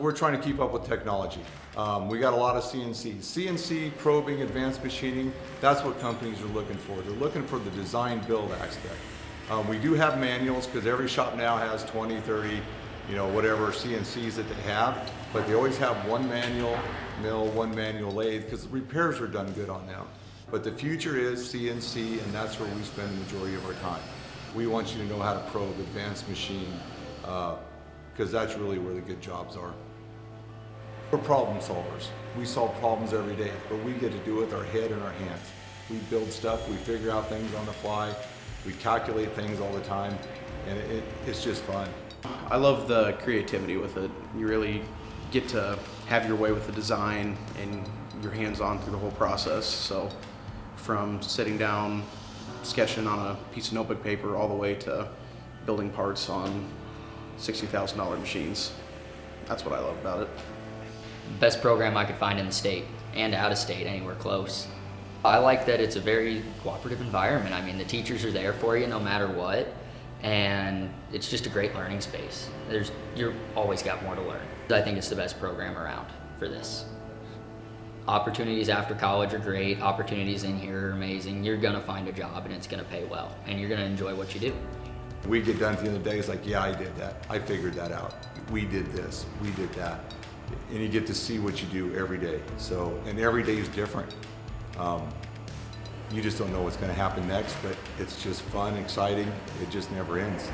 we're trying to keep up with technology. We got a lot of CNC probing, advanced machining. That's what companies are looking for. They're looking for the design build aspect. We do have manuals because every shop now has 20, 30, whatever CNCs that they have, but they always have one manual mill, one manual lathe because the repairs are done good on them. But the future is CNC, and that's where we spend the majority of our time. We want you to know how to probe, advanced machine, because that's really where the good jobs are. We're problem solvers. We solve problems every day, but we get to do it with our head and our hands. We build stuff, we figure out things on the fly, we calculate things all the time, and it's just fun. I love the creativity with it. You really get to have your way with the design and your hands-on through the whole process. So from sitting down, sketching on a piece of notebook paper all the way to building parts on $60,000 machines. That's what I love about it. Best program I could find in the state and out of state, anywhere close. I like that it's a very cooperative environment. I mean, the teachers are there for you no matter what, and it's just a great learning space. You're always got more to learn. I think it's the best program around for this. Opportunities after college are great. Opportunities in here are amazing. You're gonna find a job and it's gonna pay well, and you're gonna enjoy what you do. We get done at the end of the day, it's like, yeah, I did that. I figured that out. We did this, we did that. And you get to see what you do every day. So, and every day is different. You just don't know what's gonna happen next, but it's just fun, exciting. It just never ends.